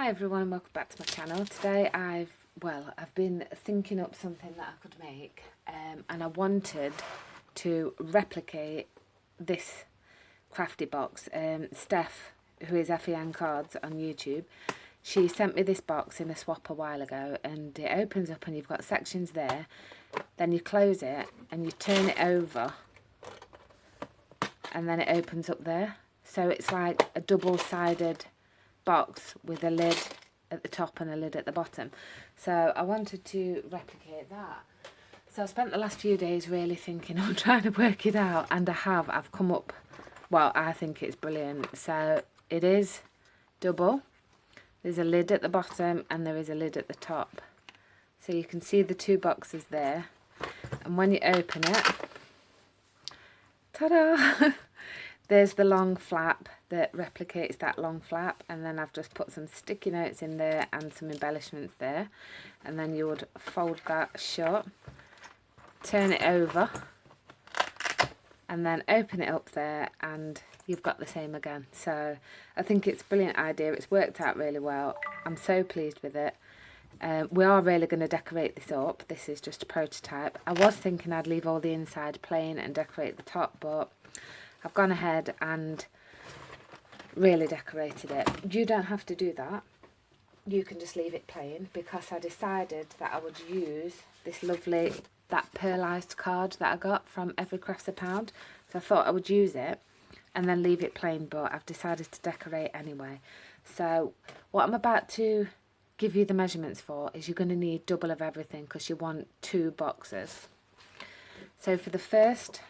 Hi everyone and welcome back to my channel. Today I've been thinking up something that I could make and I wanted to replicate this crafty box. Steph, who is FEN Cards on YouTube, she sent me this box in a swap a while ago, and it opens up and you've got sections there, then you close it and you turn it over and then it opens up there. So it's like a double-sided box with a lid at the top and a lid at the bottom. So I wanted to replicate that. So I spent the last few days really thinking on trying to work it out, and I've come up, well, I think it's brilliant. So it is double. There's a lid at the bottom and there is a lid at the top. So you can see the two boxes there. And when you open it, ta-da! There's the long flap that replicates that long flap, and then I've just put some sticky notes in there and some embellishments there. And then you would fold that shut, turn it over, and then open it up there and you've got the same again. So I think it's a brilliant idea. It's worked out really well. I'm so pleased with it. We are really going to decorate this up. This is just a prototype. I was thinking I'd leave all the inside plain and decorate the top, but I've gone ahead and really decorated it. You don't have to do that. You can just leave it plain, because I decided that I would use this lovely, that pearlised card that I got from Every Craft's a Pound. So I thought I would use it and then leave it plain, but I've decided to decorate anyway. So what I'm about to give you the measurements for is you're going to need double of everything, because you want 2 boxes. So for the first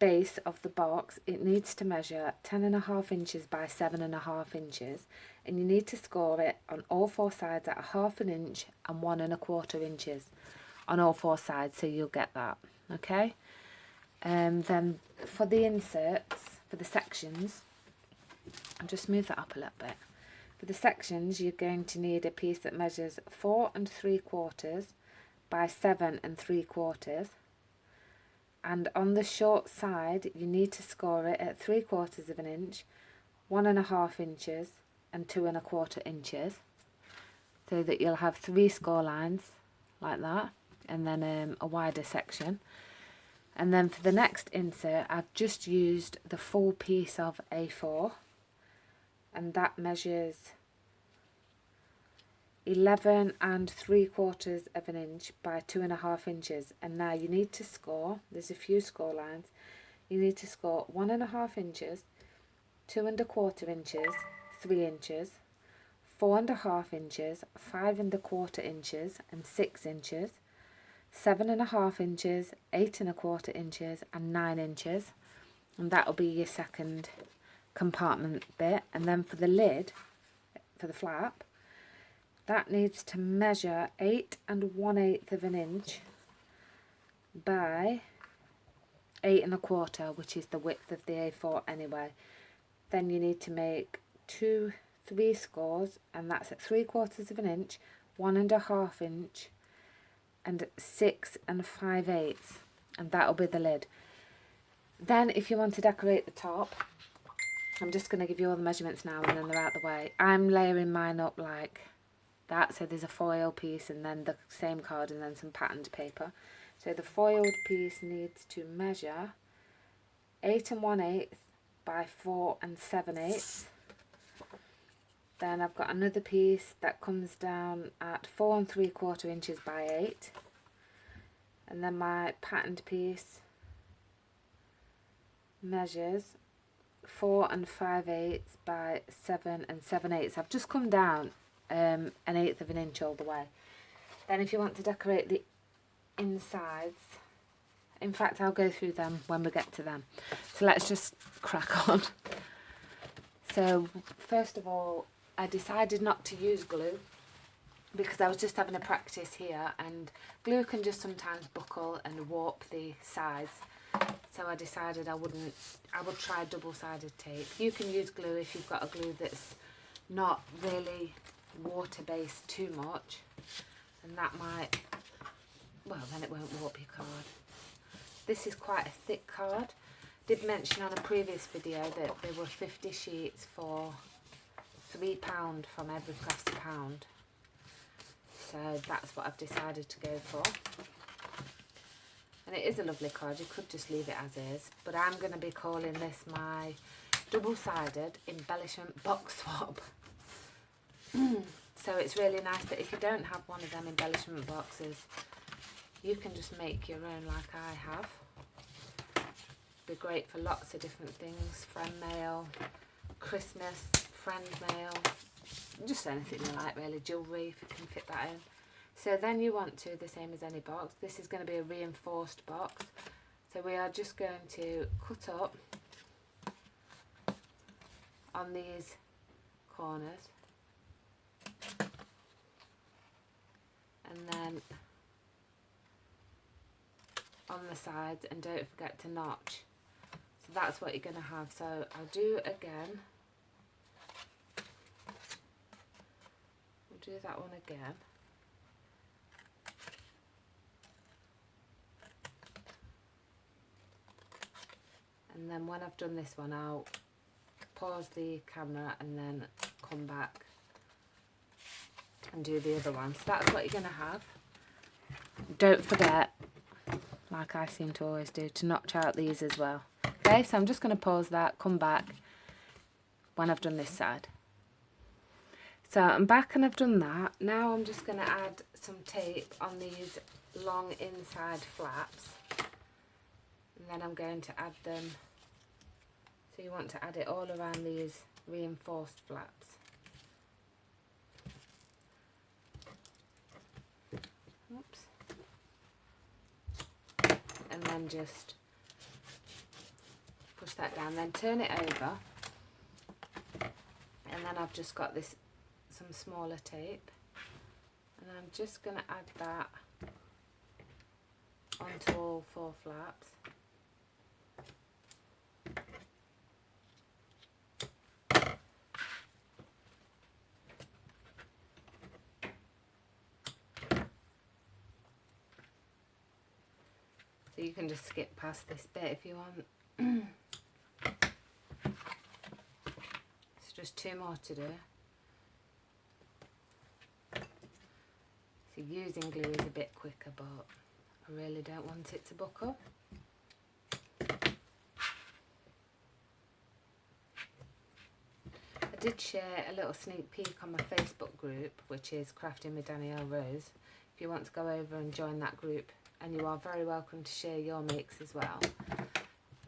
base of the box, it needs to measure 10.5 inches by 7.5 inches, and you need to score it on all 4 sides at 1/2 inch and 1.25 inches on all 4 sides, so you'll get that. Okay, and then for the inserts, for the sections, I'll just move that up a little bit. For the sections, you're going to need a piece that measures 4 3/4 by 7 3/4. And on the short side, you need to score it at 3/4 inch, 1.5 inches, and 2.25 inches, so that you'll have 3 score lines like that, and then a wider section. And then for the next insert, I've just used the full piece of A4, and that measures 11 3/4 inch by 2.5 inches. And now you need to score, there's a few score lines, you need to score 1.5 inches, 2.25 inches, 3 inches, 4.5 inches, 5.25 inches, and 6 inches, 7.5 inches, 8.25 inches, and 9 inches. And that'll be your second compartment bit. And then for the lid, for the flap, that needs to measure 8 1/8 inch by 8.25, which is the width of the A4 anyway. Then you need to make 3 scores, and that's at 3/4 inch, 1.5 inch, and 6 5/8, and that'll be the lid. Then if you want to decorate the top, I'm just going to give you all the measurements now and then they're out the way. I'm layering mine up like that, so there's a foil piece and then the same card and then some patterned paper. So the foiled piece needs to measure 8 1/8 by 4 7/8. Then I've got another piece that comes down at 4 3/4 inches by 8, and then my patterned piece measures 4 5/8 by 7 7/8. I've just come down 1/8 inch all the way. Then if you want to decorate the insides, in fact I'll go through them when we get to them. So let's just crack on. So first of all, I decided not to use glue, because I was just having a practice here, and glue can just sometimes buckle and warp the sides. So I decided I would try double-sided tape. You can use glue if you've got a glue that's not really water-based too much, and that might, well, then it won't warp your card. This is quite a thick card. Did mention on a previous video that there were 50 sheets for £3 from Every Craft's a pound. So that's what I've decided to go for. And it is a lovely card, you could just leave it as is, but I'm going to be calling this my double-sided embellishment box swap. So it's really nice that if you don't have one of them embellishment boxes, you can just make your own like I have. Be great for lots of different things, friend mail, Christmas, friend mail, just anything you like really, jewellery if you can fit that in. So then you want to, the same as any box, this is going to be a reinforced box. So we are just going to cut up on these corners and then on the sides, and don't forget to notch. So that's what you're going to have. So I'll do again. We'll do that one again. And then when I've done this one, I'll pause the camera and then come back and do the other one. So that's what you're going to have. Don't forget, like I seem to always do, to notch out these as well. Okay, so I'm just going to pause that, come back when I've done this side. So I'm back and I've done that. Now I'm just going to add some tape on these long inside flaps. And then I'm going to add them, so you want to add it all around these reinforced flaps. Oops. And then just push that down, then turn it over, and then I've just got this, some smaller tape, and I'm just going to add that onto all 4 flaps. So you can just skip past this bit if you want. It's just 2 more to do. So using glue is a bit quicker, but I really don't want it to buckle. I did share a little sneak peek on my Facebook group, which is Crafting with Danielle Rose. If you want to go over and join that group, and you are very welcome to share your makes as well.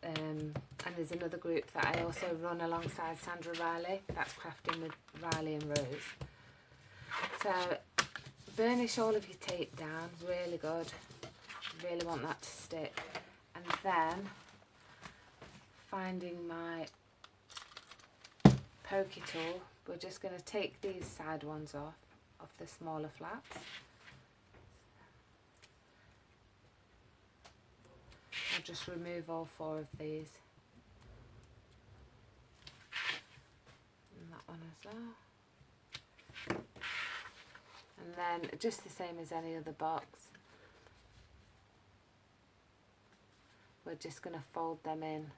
And there's another group that I also run alongside Sandra Riley, that's Crafting with Riley and Rose. So burnish all of your tape down really good, really want that to stick, and then finding my pokey tool, we're just going to take these side ones off the smaller flaps. I'll just remove all 4 of these. And that one as well. And then just the same as any other box, we're just going to fold them in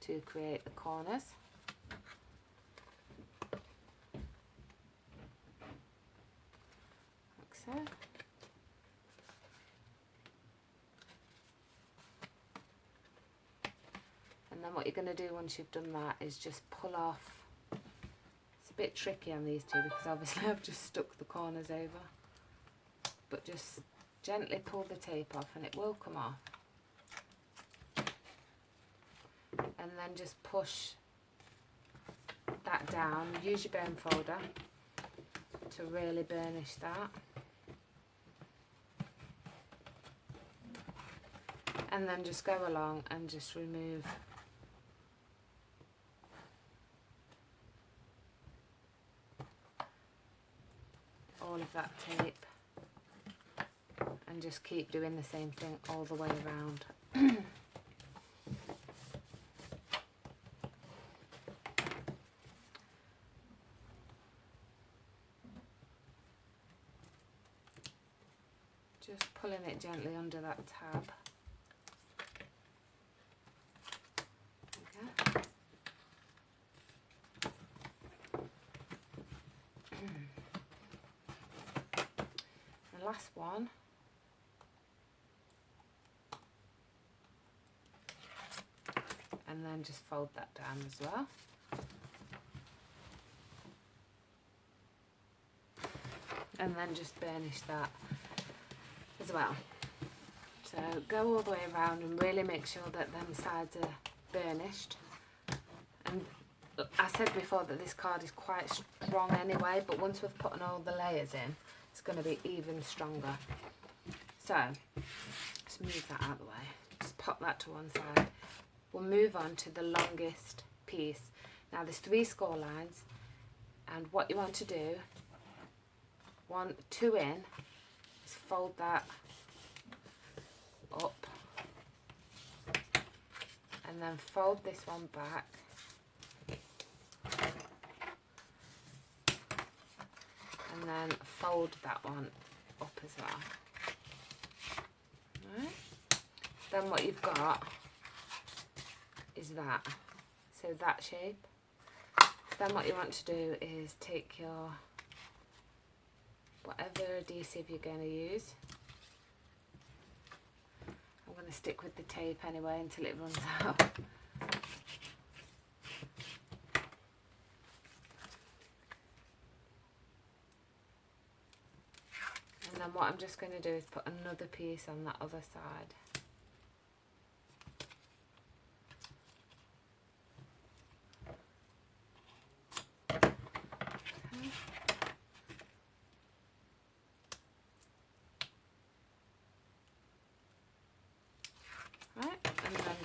to create the corners. Like so. And then what you're going to do once you've done that is just pull off. It's a bit tricky on these two because obviously I've just stuck the corners over. But just gently pull the tape off and it will come off. And then just push that down. Use your bone folder to really burnish that. And then just go along and just remove all of that tape, and just keep doing the same thing all the way around. Just pulling it gently under that tab. Okay. last one. And then just fold that down as well. And then just burnish that as well. So go all the way around and really make sure that them sides are burnished. And I said before that this card is quite strong anyway, but once we've put all the layers in, it's going to be even stronger. So just move that out of the way. Just pop that to one side. We'll move on to the longest piece. Now there's 3 score lines, and what you want to do, 2 in, is fold that up, and then fold this one back, and then fold that one up as well. Right. Then what you've got is that, so that shape. So then what you want to do is take your whatever adhesive you're going to use. I'm going to stick with the tape anyway until it runs out. And then what I'm just going to do is put another piece on that other side.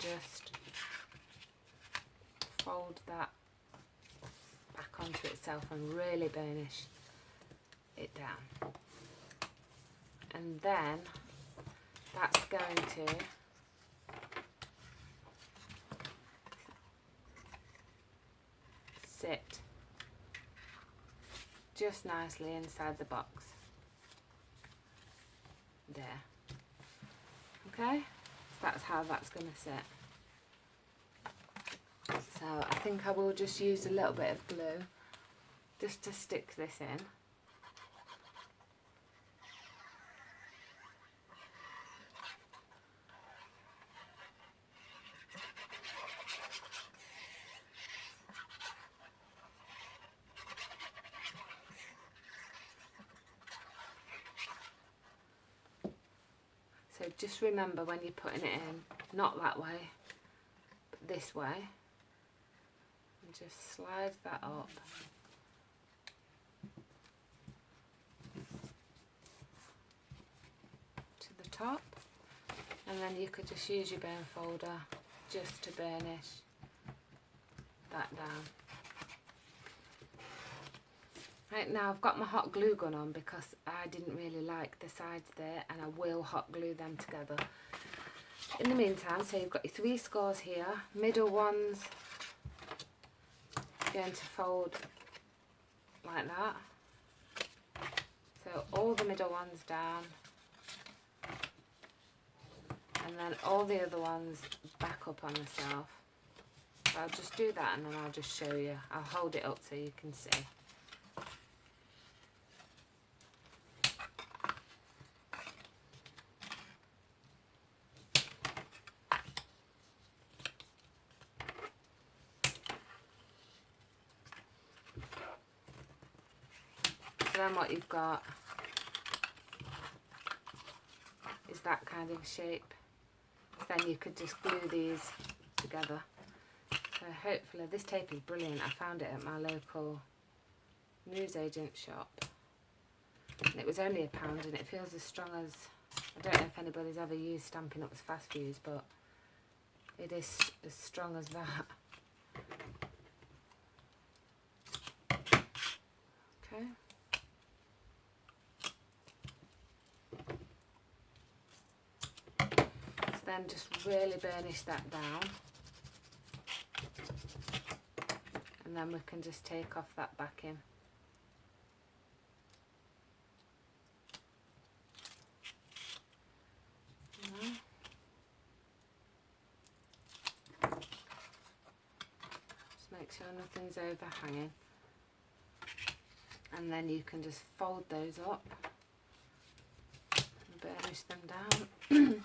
Just fold that back onto itself and really burnish it down, and then that's going to sit just nicely inside the box there. Okay, so that's how that's going to sit. So I think I will just use a little bit of glue just to stick this in. So just remember when you're putting it in, not that way, but this way. And just slide that up. To the top. And then you could just use your burn folder just to burnish that down. Right, now I've got my hot glue gun on because I didn't really like the sides there, and I will hot glue them together. In the meantime, so you've got your 3 scores here, middle ones going to fold like that. So all the middle ones down, and then all the other ones back up on themselves. So I'll just do that and then I'll just show you. I'll hold it up so you can see. So then what you've got is that kind of shape. Then you could just glue these together. So hopefully, this tape is brilliant. I found it at my local newsagent shop. And it was only £1 and it feels as strong as, I don't know if anybody's ever used Stampin' Up's Fast Fuse, but it is as strong as that. Okay. Then just really burnish that down, and then we can just take off that backing. Just make sure nothing's overhanging, and then you can just fold those up burnish them down.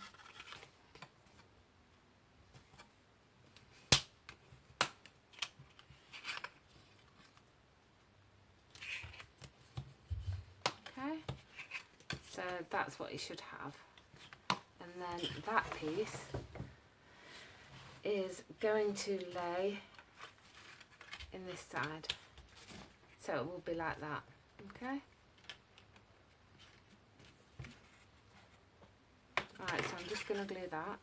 Okay, so that's what you should have. And then that piece is going to lay in this side. So it will be like that, okay? Alright, so I'm just going to glue that.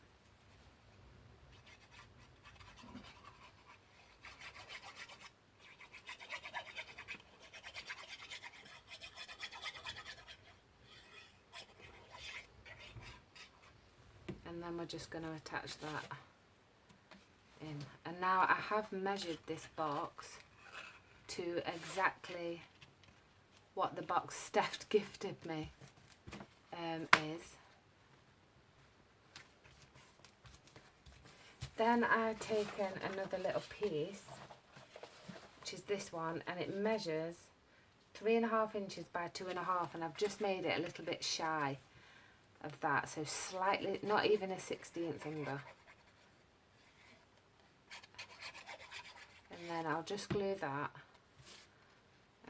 And then we're just going to attach that in. And now I have measured this box to exactly what the box Steph gifted me is. Then I've taken another little piece, which is this one, and it measures 3.5 inches by 2.5, and I've just made it a little bit shy of that, so slightly, not even a 1/16 under. And then I'll just glue that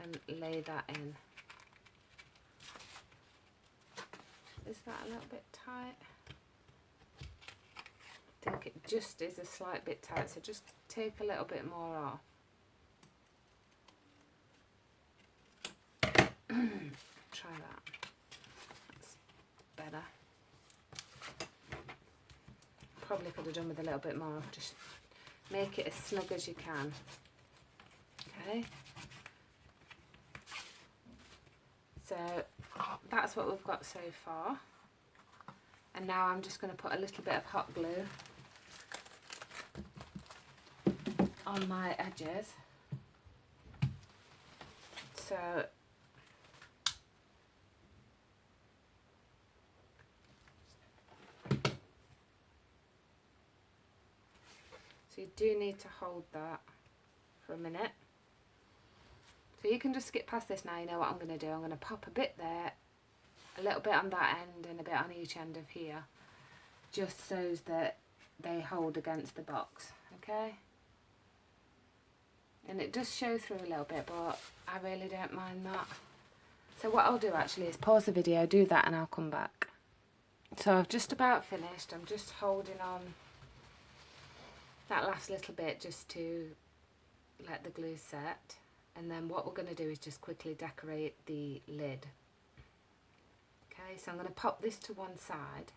and lay that in. Is that a little bit tight? I think it just is a slight bit tight, so just take a little bit more off. Try that. That's better. Probably could have done with a little bit more. Just make it as snug as you can. Okay. So that's what we've got so far. And now I'm just going to put a little bit of hot glue on my edges. So you do need to hold that for a minute. So you can just skip past this now. You know what I'm going to do. I'm going to pop a bit there, a little bit on that end and a bit on each end of here, just so that they hold against the box, okay? And it does show through a little bit, but I really don't mind that. So what I'll do actually is pause the video, do that, and I'll come back. So I've just about finished. I'm just holding on that last little bit just to let the glue set. And then what we're going to do is just quickly decorate the lid. Okay, so I'm going to pop this to one side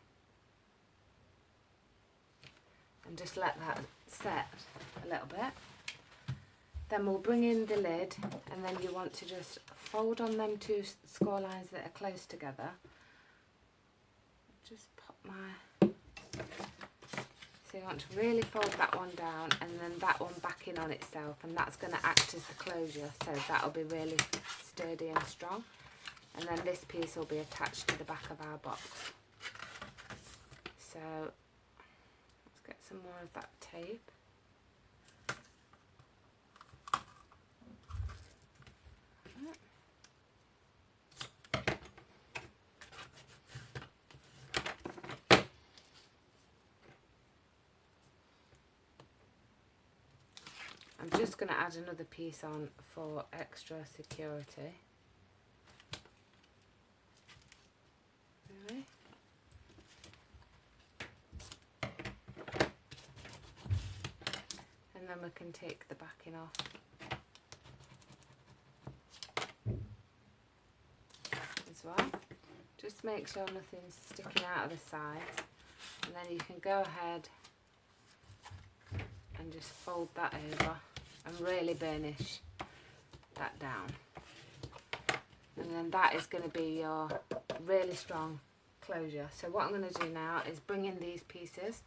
and just let that set a little bit. Then we'll bring in the lid, and then you want to just fold on them two score lines that are close together. Just pop my... So you want to really fold that one down and then that one back in on itself, and that's going to act as the closure, so that'll be really sturdy and strong. And then this piece will be attached to the back of our box. So let's get some more of that tape. I'm just going to add another piece on for extra security. Really? And then we can take the backing off. As well. Just make sure nothing's sticking out of the sides. And then you can go ahead and just fold that over and really burnish that down. And then that is going to be your really strong closure. So what I'm going to do now is bring in these pieces,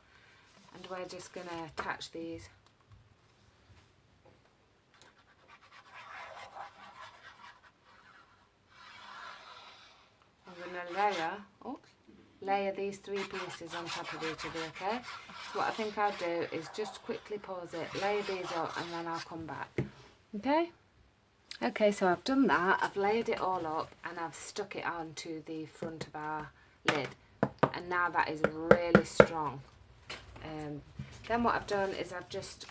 and we're just going to attach these. I'm going to layer these three pieces on top of each other, okay? So what I think I'll do is just quickly pause it, layer these up, and then I'll come back. Okay? Okay, so I've done that. I've layered it all up and I've stuck it onto the front of our lid, and now that is really strong. Then what I've done is I've just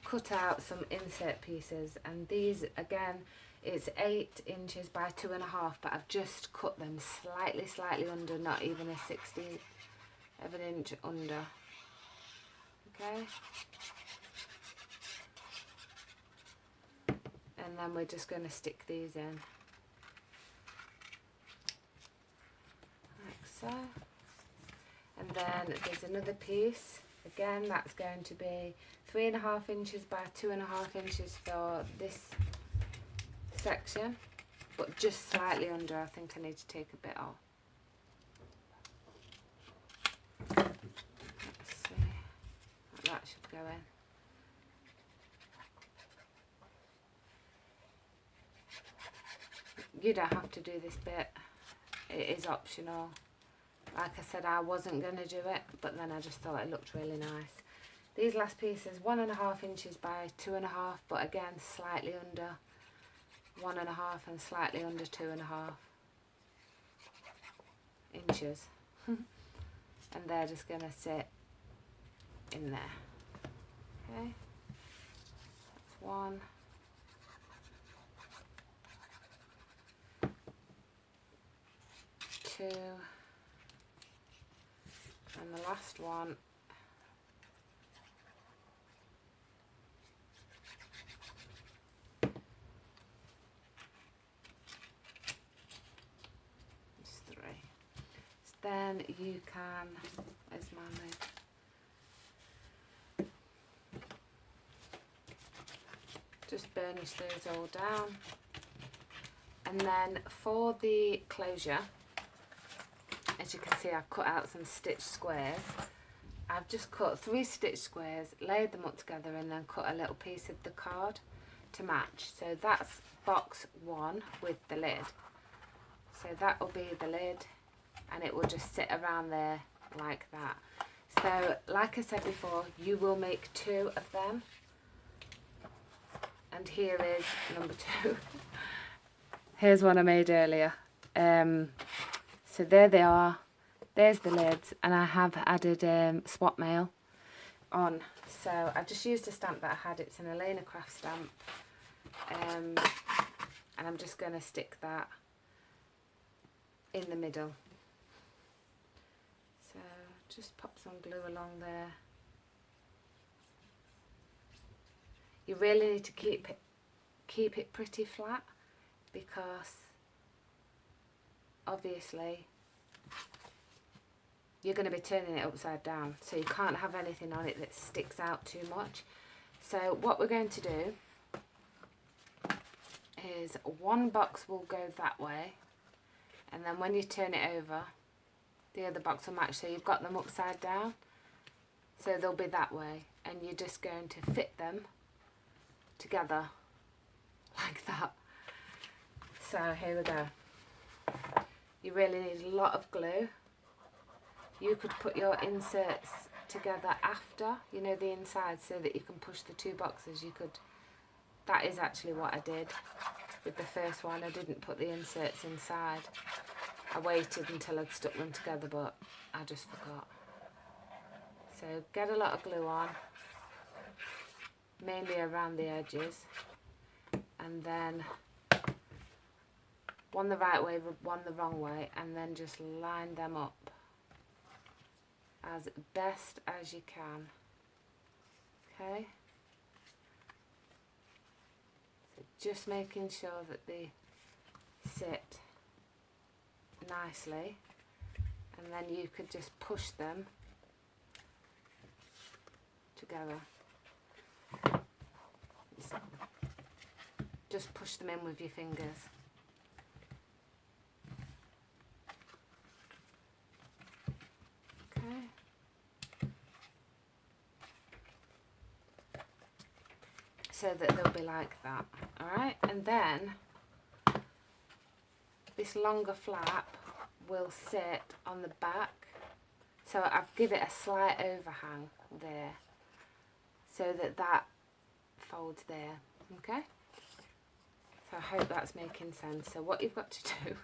cut out some insert pieces, and these again, it's 8 inches by 2.5, but I've just cut them slightly under, not even a 16th of an inch under. Okay, and then we're just going to stick these in like so. And then there's another piece, again that's going to be 3.5 inches by 2.5 inches for this section, but just slightly under. I think I need to take a bit off. Let's see, that should go in. You don't have to do this bit, it is optional. Like I said, I wasn't going to do it, but then I just thought it looked really nice. These last pieces, 1.5 inches by 2.5, but again slightly under 1.5 and slightly under 2.5 inches. And they're just going to sit in there. Okay, that's 1, 2, and the last one is 3. So then you can, where's my lid? Just burnish those all down. And then for the closure, as you can see, I've cut out some stitch squares. I've just cut 3 stitch squares, laid them up together, and then cut a little piece of the card to match. So that's box 1 with the lid. So that will be the lid, and it will just sit around there like that. So like I said before, you will make 2 of them. And here is number 2. Here's one I made earlier. So there they are. There's the lids, and I have added swap mail on. So I've just used a stamp that I had. It's an Elena Craft stamp, and I'm just going to stick that in the middle. So just pop some glue along there. You really need to keep it pretty flat, because obviously you're going to be turning it upside down, so you can't have anything on it that sticks out too much. So what we're going to do is one box will go that way, and then when you turn it over, the other box will match. So you've got them upside down, so they'll be that way, and you're just going to fit them together like that. So here we go. You really need a lot of glue. You could put your inserts together after, you know, the inside, so that you can push the 2 boxes. You could, that is actually what I did with the first one. I didn't put the inserts inside. I waited until I'd stuck them together, but I just forgot. So get a lot of glue on, mainly around the edges, and then one the right way, one the wrong way, and then just line them up as best as you can. Okay, so just making sure that they sit nicely, and then you could just push them together. Just push them in with your fingers. Okay, so that they'll be like that. Alright, and then this longer flap will sit on the back, so I've given it a slight overhang there, so that that folds there. Okay, so I hope that's making sense. So what you've got to do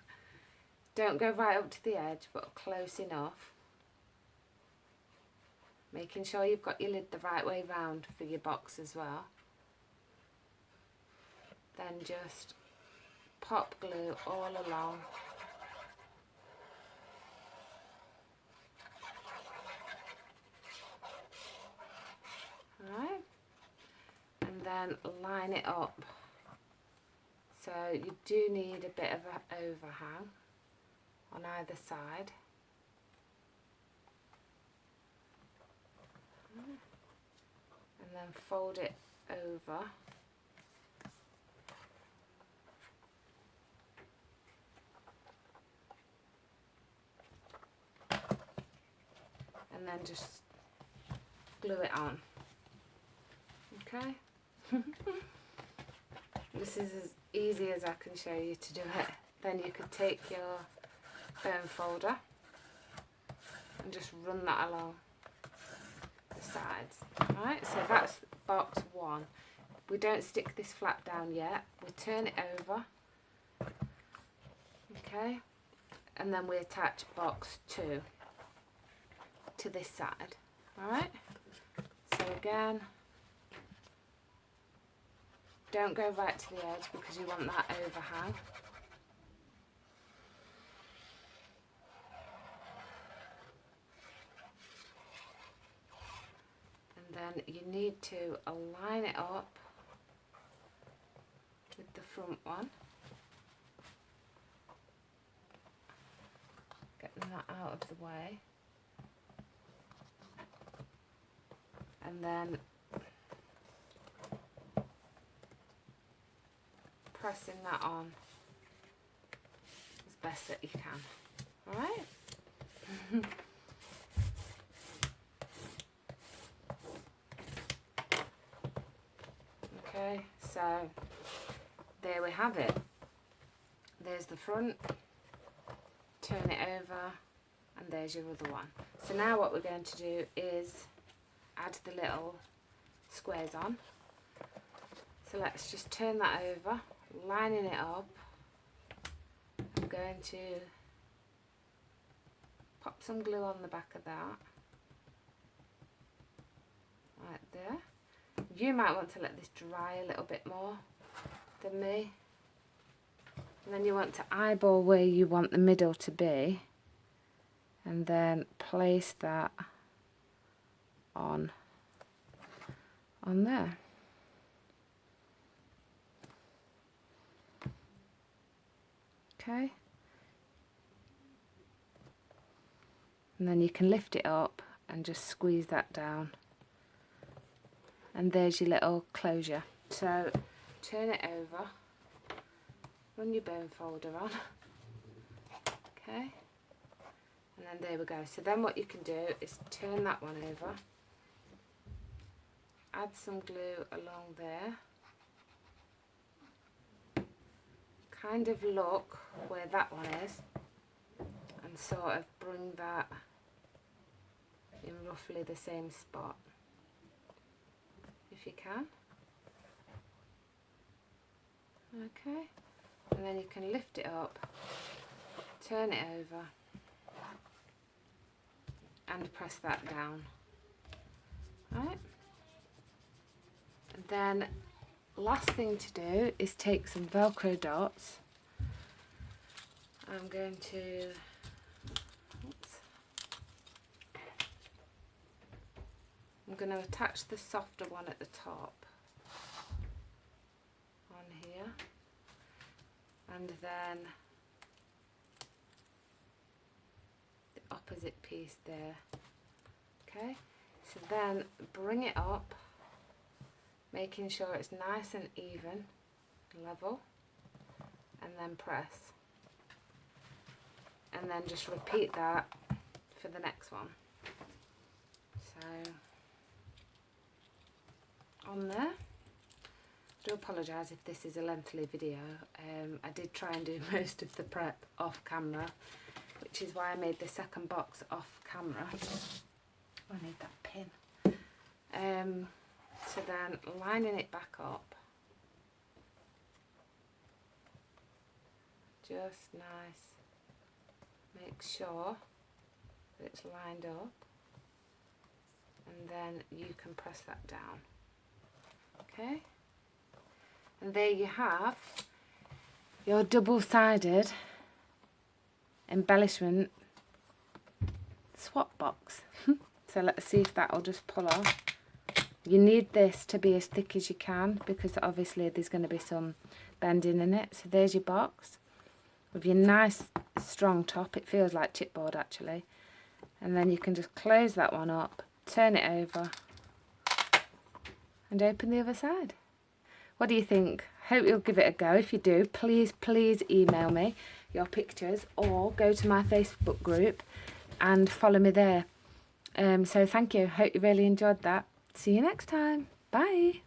Don't go right up to the edge, but close enough. Making sure you've got your lid the right way round for your box as well. Then just pop glue all along. Alright, and then line it up. So you do need a bit of an overhang on either side. And then fold it over. And then just glue it on. Okay? This is as easy as I can show you to do it. Then you could take your bone folder and just run that along the sides. Alright, so that's box 1. We don't stick this flap down yet. We turn it over. Okay? And then we attach box 2 to this side. Alright? So again, don't go right to the edge because you want that overhang. And then you need to align it up with the front one. Getting that out of the way. And then pressing that on as best that you can. Alright? Okay, so there we have it. There's the front, turn it over, and there's your other one. So now what we're going to do is add the little squares on. So let's just turn that over, lining it up. I'm going to pop some glue on the back of that, right there. You might want to let this dry a little bit more than me. And then you want to eyeball where you want the middle to be, and then place that on there. Okay, and then you can lift it up and just squeeze that down, and there's your little closure. So turn it over, run your bone folder on, okay, and then there we go. So then what you can do is turn that one over, add some glue along there, kind of look where that one is and sort of bring that in roughly the same spot if you can. Okay, and then you can lift it up, turn it over and press that down. Right, and then last thing to do is take some Velcro dots. I'm going to attach the softer one at the top on here, and then the opposite piece there. Okay, so then bring it up, making sure it's nice and even, level, and then press. And then just repeat that for the next one. So, on there. I do apologise if this is a lengthy video. I did try and do most of the prep off camera, which is why I made the second box off camera. Oh, I need that pin. So then lining it back up, just nice make sure that it's lined up, and then you can press that down. Okay, and there you have your double-sided embellishment swap box. So let's see if that'll just pull off. You need this to be as thick as you can because obviously there's going to be some bending in it. So there's your box with your nice strong top. It feels like chipboard actually. And then you can just close that one up, turn it over and open the other side. What do you think? Hope you'll give it a go. If you do, please email me your pictures or go to my Facebook group and follow me there. So thank you. Hope you really enjoyed that. See you next time. Bye.